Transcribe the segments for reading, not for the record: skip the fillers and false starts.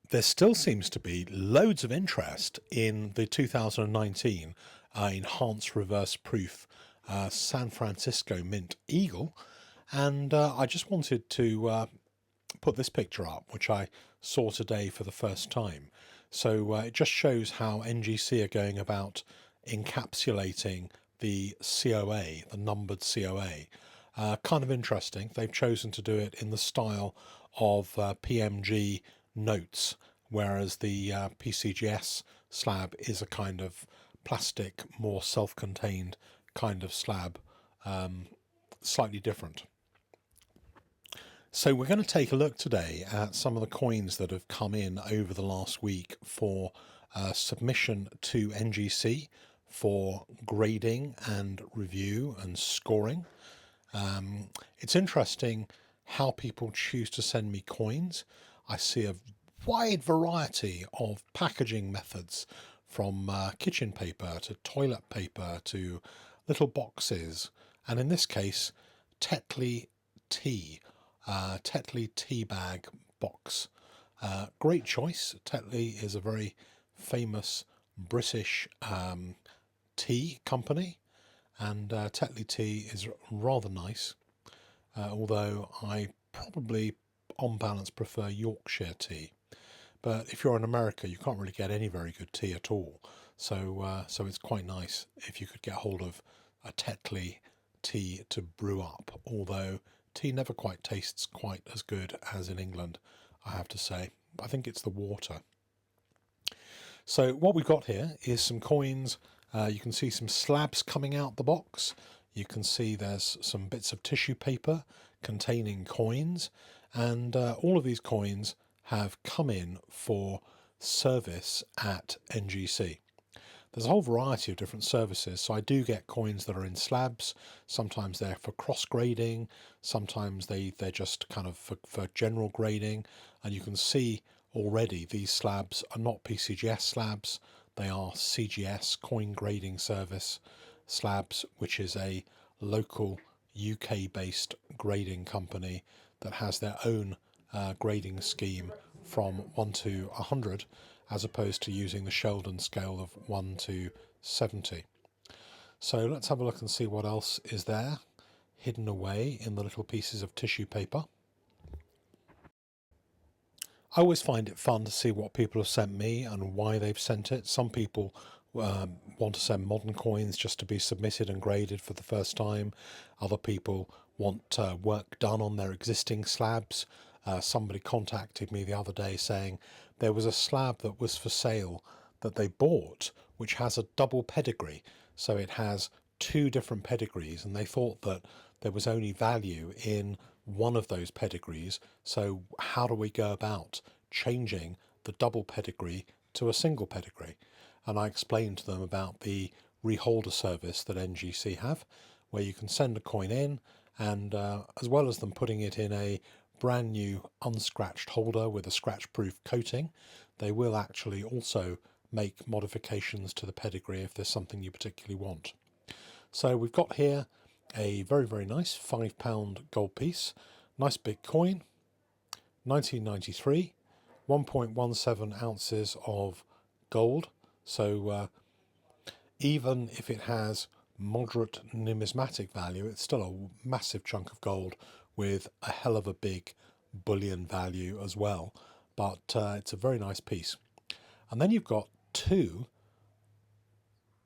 There still seems to be loads of interest in the 2019 enhanced reverse proof San Francisco Mint Eagle, and I just wanted to put this picture up, which I saw today for the first time. So it just shows how NGC are going about encapsulating the COA, the numbered COA. Kind of interesting. They've chosen to do it in the style of PMG notes, whereas the PCGS slab is a kind of plastic, more self-contained kind of slab, slightly different. So we're going to take a look today at some of the coins that have come in over the last week for submission to NGC for grading and review and scoring. It's interesting how people choose to send me coins. I see a wide variety of packaging methods, from kitchen paper to toilet paper to little boxes, and in this case Tetley tea. Tetley tea bag box. Great choice. Tetley is a very famous British tea company, and Tetley tea is rather nice, although I probably on balance prefer Yorkshire tea. But if you're in America, you can't really get any very good tea at all, so it's quite nice if you could get hold of a Tetley tea to brew up, although tea never quite tastes quite as good as in England, I have to say. I think it's the water. So what we've got here is some coins. You can see some slabs coming out the box. You can see there's some bits of tissue paper containing coins, and all of these coins have come in for service at NGC. There's a whole variety of different services, so I do get coins that are in slabs. Sometimes they're for cross grading, sometimes they're just kind of for general grading, and you can see already these slabs are not PCGS slabs, they are CGS, coin grading service slabs, which is a local UK based grading company that has their own grading scheme from 1 to 100, as opposed to using the Sheldon scale of 1 to 70. So let's have a look and see what else is there hidden away in the little pieces of tissue paper. I always find it fun to see what people have sent me and why they've sent it. Some people want to send modern coins just to be submitted and graded for the first time. Other people want work done on their existing slabs. Somebody contacted me the other day saying there was a slab that was for sale that they bought, which has a double pedigree. So it has two different pedigrees, and they thought that there was only value in one of those pedigrees. So how do we go about changing the double pedigree to a single pedigree? And I explained to them about the reholder service that NGC have, where you can send a coin in, and as well as them putting it in a brand new unscratched holder with a scratch proof coating, they will actually also make modifications to the pedigree if there's something you particularly want. So we've got here a very, very nice £5 gold piece, nice big coin, 1993, 1.17 ounces of gold. So even if it has moderate numismatic value, it's still a massive chunk of gold with a hell of a big bullion value as well. But it's a very nice piece. And then you've got two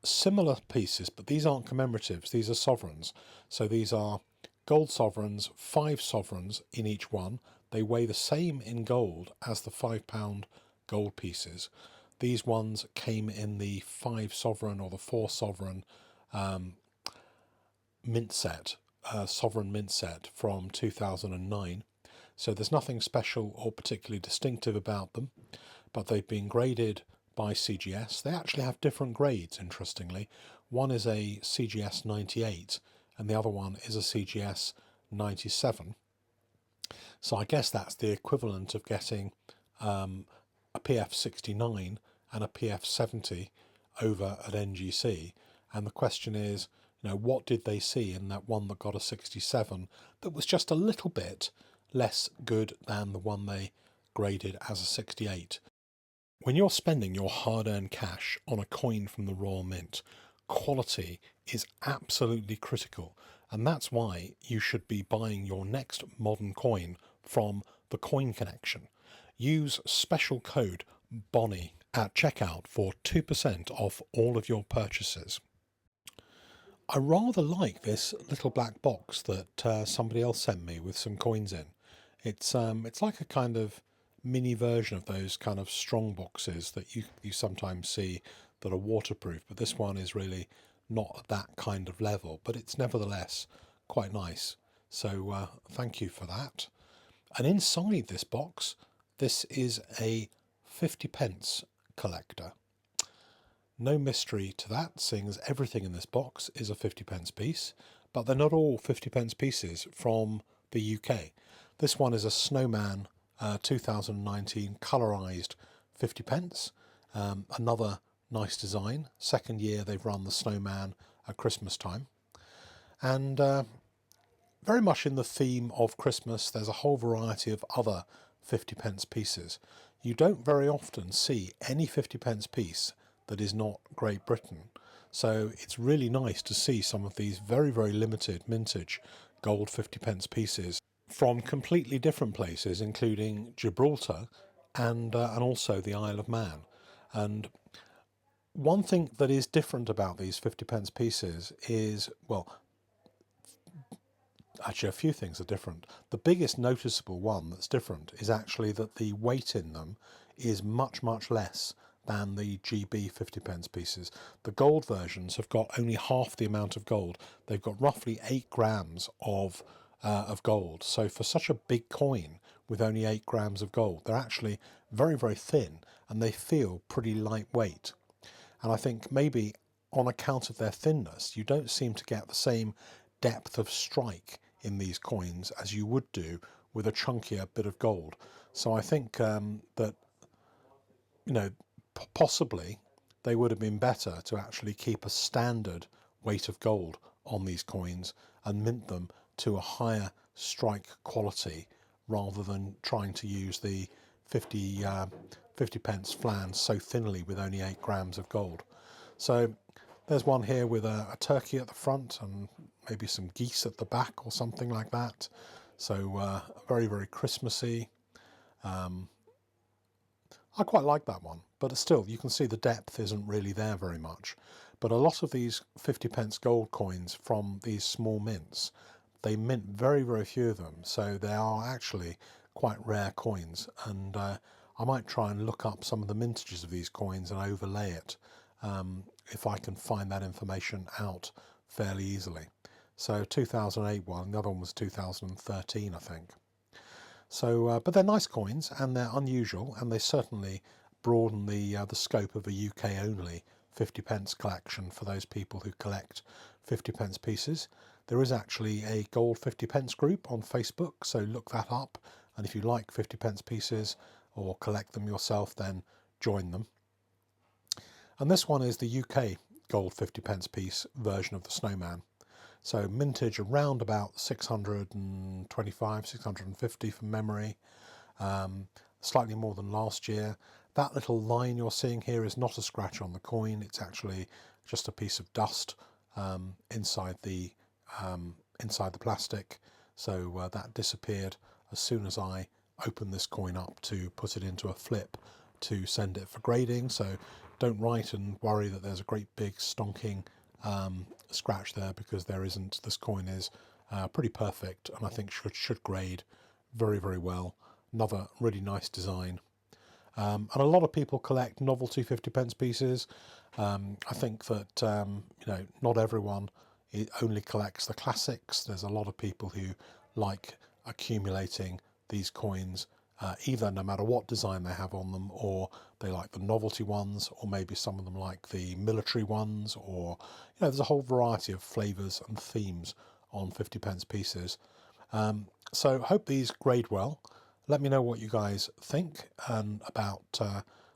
similar pieces, but these aren't commemoratives, these are sovereigns. So these are gold sovereigns, 5 sovereigns in each one. They weigh the same in gold as the £5 gold pieces. These ones came in the 5 sovereign or the 4 sovereign mint set, sovereign mint set from 2009. So there's nothing special or particularly distinctive about them, but they've been graded by CGS. They actually have different grades, interestingly. One is a CGS 98 and the other one is a CGS 97. So I guess that's the equivalent of getting a PF 69 and a PF 70 over at NGC. And the question is, what did they see in that one that got a 67 that was just a little bit less good than the one they graded as a 68? When you're spending your hard-earned cash on a coin from the Royal Mint, quality is absolutely critical, and that's why you should be buying your next modern coin from the Coin Connection. Use special code Bonnie at checkout for 2% off all of your purchases. I rather like this little black box that somebody else sent me with some coins in. It's like a kind of mini version of those kind of strong boxes that you sometimes see that are waterproof, but this one is really not at that kind of level, but it's nevertheless quite nice. So thank you for that. And inside this box, this is a 50 pence collector. No mystery to that, seeing as everything in this box is a 50 pence piece, but they're not all 50 pence pieces from the UK. This one is a Snowman 2019 colorized 50 pence. Another nice design. Second year they've run the Snowman at Christmas time. And very much in the theme of Christmas, there's a whole variety of other 50 pence pieces. You don't very often see any 50 pence piece that is not Great Britain. So it's really nice to see some of these very, very limited mintage gold 50 pence pieces from completely different places, including Gibraltar and also the Isle of Man. And one thing that is different about these 50 pence pieces is, well, actually a few things are different. The biggest noticeable one that's different is actually that the weight in them is much, much less than the GB 50 pence pieces. The gold versions have got only half the amount of gold. They've got roughly 8 grams of gold. So for such a big coin with only 8 grams of gold, they're actually very, very thin and they feel pretty lightweight. And I think maybe on account of their thinness, you don't seem to get the same depth of strike in these coins as you would do with a chunkier bit of gold. So I think that, possibly they would have been better to actually keep a standard weight of gold on these coins and mint them to a higher strike quality rather than trying to use the 50 pence flans so thinly with only 8 grams of gold. So there's one here with a turkey at the front and maybe some geese at the back or something like that. So very, very Christmassy. I quite like that one, but still, you can see the depth isn't really there very much. But a lot of these 50 pence gold coins from these small mints, they mint very, very few of them. So they are actually quite rare coins. And I might try and look up some of the mintages of these coins and overlay it if I can find that information out fairly easily. So 2008 one, the other one was 2013, I think. So, but they're nice coins and they're unusual, and they certainly broaden the scope of a UK only 50 pence collection for those people who collect 50 pence pieces. There is actually a gold 50 pence group on Facebook, so look that up. And if you like 50 pence pieces or collect them yourself, then join them. And this one is the UK gold 50 pence piece version of the Snowman. So mintage around about 625, 650 from memory, slightly more than last year. That little line you're seeing here is not a scratch on the coin. It's actually just a piece of dust inside the plastic. So that disappeared as soon as I opened this coin up to put it into a flip to send it for grading. So don't write and worry that there's a great big stonking scratch there, because there isn't. This coin is pretty perfect and I think should grade very, very well. Another really nice design. And a lot of people collect novelty 50 pence pieces. I think that not everyone only collects the classics. There's a lot of people who like accumulating these coins, either no matter what design they have on them, or they like the novelty ones, or maybe some of them like the military ones, or there's a whole variety of flavours and themes on 50 pence pieces. So hope these grade well. Let me know what you guys think and about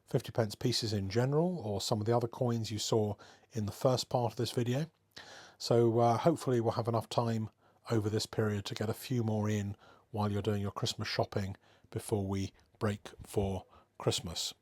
50 pence pieces in general, or some of the other coins you saw in the first part of this video. So hopefully we'll have enough time over this period to get a few more in while you're doing your Christmas shopping before we break for Christmas.